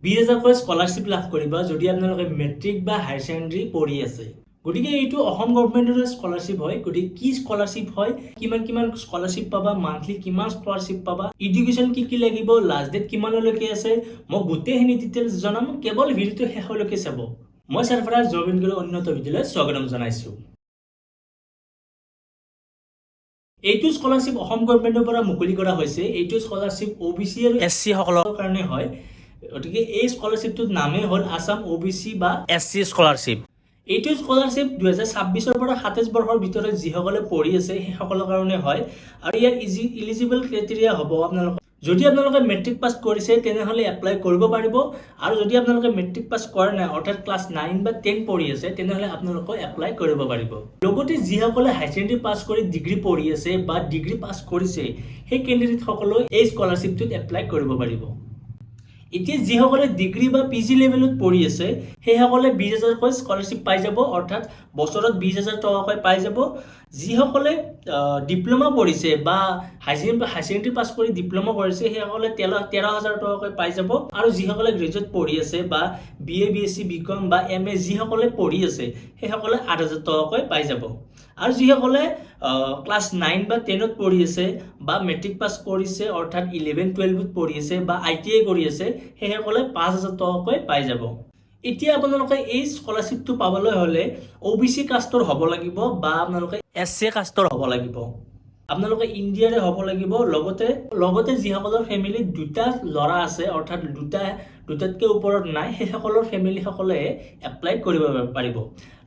20,000 scholarship লাভ কৰিবা যদি আপোনালোকে মেট্ৰিক বা হায়াৰ ছেকেণ্ডাৰী পঢ়ি আছে। গতিকে এইটো অসম গভৰ্ণমেণ্টৰ স্কলাৰশ্বিপ হয়। গতিকে কি স্কলাৰশ্বিপ হয়, কিমান স্কলাৰশ্বিপ পাবা, মান্থলি কিমান স্কলাৰশ্বিপ পাবা, এডুকেশ্যন কি লাগিব, লাষ্ট ডেট কিমানলৈকে আছে, মই গোটেইখিনি ডিটেইলছ জনাম। কেৱল ভিডিঅ'টো শেষলৈকে চাব। মই ছাৰফৰাজ জবিনগুৰুৰ উন্নত ভিডিঅ'লৈ স্বাগতম জনাইছোঁ। এইটো স্কলাৰশ্বিপ অসম গভৰ্ণমেণ্টৰ পৰা মুকলি কৰা হৈছে। এইটো স্কলাৰশ্বিপ OBC আৰু SC সকলৰ কাৰণে হয়। গতিকে এই স্কলাৰশ্বিপটোৰ নামেই হ'ল আছাম OBC বা SC স্কলাৰশ্বিপ। এইটো স্কলাৰশ্বিপ 2026 পৰা 27 বৰ্ষৰ ভিতৰত যিসকলে পঢ়ি আছে সেইসকলৰ কাৰণে হয়। আৰু ইয়াৰ ইলিজিবল ক্ৰাইটেৰিয়া হ'ব আপোনালোকৰ যদি আপোনালোকে মেট্ৰিক পাছ কৰিছে তেনেহ'লে এপ্লাই কৰিব পাৰিব, আৰু যদি আপোনালোকে মেট্ৰিক পাছ কৰা নাই অৰ্থাৎ ক্লাছ 9 বা 10 পঢ়ি আছে তেনেহ'লে আপোনালোকে এপ্লাই কৰিব পাৰিব। লগতে যিসকলে হায়াৰ ছেকেণ্ডাৰী পাছ কৰি ডিগ্ৰী পঢ়ি আছে বা ডিগ্ৰী পাছ কৰিছে সেই কেণ্ডিডেটসকলেও এই স্কলাৰশ্বিপটোত এপ্লাই কৰিব পাৰিব। এতিয়া যিসকলে ডিগ্ৰী বা PG লেভেলত পঢ়ি আছে সেইসকলে 20,000 স্কলাৰশ্বিপ পাই যাব, অৰ্থাৎ বছৰত 20,000 টকাকৈ পাই যাব। যিসকলে ডিপ্ল'মা পঢ়িছে বা হায়াৰ ছেকেণ্ডাৰী পাছ কৰি ডিপ্ল'মা কৰিছে সেইসকলে 13,000 টকাকৈ পাই যাব। আৰু যিসকলে গ্ৰেজুৱেট পঢ়ি আছে বা BA BSc BCom বা MA যিসকলে পঢ়ি আছে সেইসকলে 8,000 টকাকৈ পাই যাব। আৰু যিসকলে ক্লাছ 9 বা 10ত পঢ়ি আছে বা মেট্ৰিক পাছ কৰিছে অৰ্থাৎ 11-12ত পঢ়ি আছে বা ITI কৰি আছে সেইসকলে 5,000 টকাকৈ পাই যাব। এতিয়া আপোনালোকে এই স্কলাৰশ্বিপটো পাবলৈ হ'লে OBC কাষ্টৰ হ'ব লাগিব বা আপোনালোকে SC কাষ্টৰ হ'ব লাগিব। আপোনালোকে ইণ্ডিয়াৰে হ'ব লাগিব। লগতে যিসকলৰ ফেমিলিত দুটা ল'ৰা আছে অৰ্থাৎ দুটাতকৈ ওপৰত নাই সেইসকলৰ ফেমিলিসকলে এপ্লাই কৰিব পাৰিব।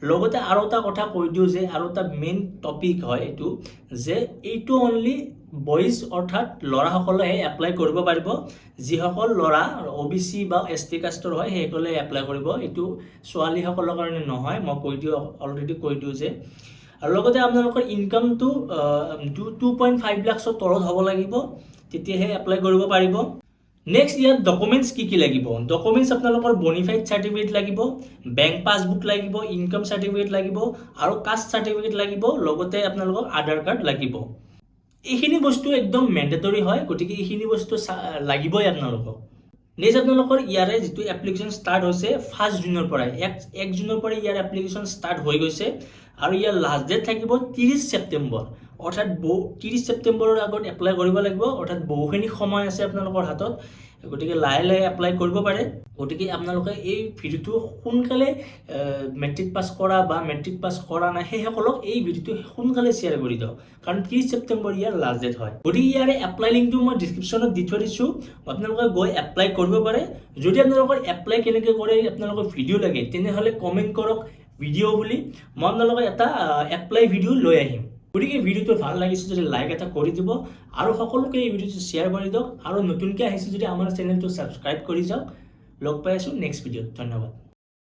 লগতে আৰু এটা কথা কৈ দিওঁ যে আৰু এটা মেইন টপিক হয় এইটো যে এইটো অনলি বইজ অৰ্থাৎ ল'ৰাসকলেহে এপ্লাই কৰিব পাৰিব। যিসকল ল'ৰা OBC বা ST কাষ্টৰ হয় সেইসকলে এপ্লাই কৰিব, এইটো ছোৱালীসকলৰ কাৰণে নহয়। মই অলৰেডি কৈ দিওঁ যে। আৰু লগতে আপোনালোকৰ ইনকামটো 2.5 লাখৰ তলত হ'ব লাগিব, তেতিয়াহে এপ্লাই কৰিব পাৰিব। নেক্সট ইয়াত ডকুমেণ্টছ কি লাগিব। ডকুমেণ্টছ আপোনালোকৰ বনিফাইড চাৰ্টিফিকেট লাগিব, বেংক পাছবুক লাগিব, ইনকাম চাৰ্টিফিকেট লাগিব আৰু কাষ্ট চাৰ্টিফিকেট লাগিব। লগতে আপোনালোকৰ আধাৰ কাৰ্ড লাগিব। এইখিনি বস্তু একদম মেণ্ডেটৰী হয়, গতিকে এইখিনি বস্তু লাগিবই আপোনালোকক। নেক্সট আপোনালোকৰ ইয়াৰে যিটো এপ্লিকেশ্যন ষ্টাৰ্ট হৈছে 1 জুনৰ পৰাই 1 জুনৰ পৰাই ইয়াৰ এপ্লিকেশ্যন ষ্টাৰ্ট হৈ গৈছে। আৰু ইয়াৰ লাষ্ট ডেট থাকিব 30 ছেপ্টেম্বৰ, অৰ্থাৎ 30 ছেপ্টেম্বৰৰ আগত এপ্লাই কৰিব লাগিব। অৰ্থাৎ বহুখিনি সময় আছে আপোনালোকৰ হাতত, গতিকে লাহে এপ্লাই কৰিব পাৰে। গতিকে আপোনালোকে এই ভিডিঅ'টো সোনকালে মেট্ৰিক পাছ কৰা বা মেট্ৰিক পাছ কৰা নাই সেইসকলক এই ভিডিঅ'টো সোনকালে শ্বেয়াৰ কৰি দিয়ক, কাৰণ 30 ছেপ্টেম্বৰ ইয়াৰ লাষ্ট ডেট হয়। গতিকে ইয়াৰে এপ্লাই লিংকটো মই ডিছক্ৰিপশ্যনত দি থৈ দিছোঁ, আপোনালোকে গৈ এপ্লাই কৰিব পাৰে। যদি আপোনালোকৰ এপ্লাই কেনেকৈ কৰে আপোনালোকৰ ভিডিঅ' লাগে তেনেহ'লে কমেণ্ট কৰক ভিডিঅ' বুলি, মই আপোনালোকৰ এটা এপ্লাই ভিডিঅ' লৈ আহিম। গতিকে ভিডিঅ'টো ভাল লাগিছে যদি লাইক এটা কৰি দিব আৰু সকলোকে এই ভিডিঅ'টো শ্বেয়াৰ কৰি দিয়ক। আৰু নতুনকৈ আহিছে যদি আমাৰ চেনেলটো ছাবস্ক্ৰাইব কৰি যাওক। লগ পাই আছোঁ নেক্সট ভিডিঅ'ত। ধন্যবাদ।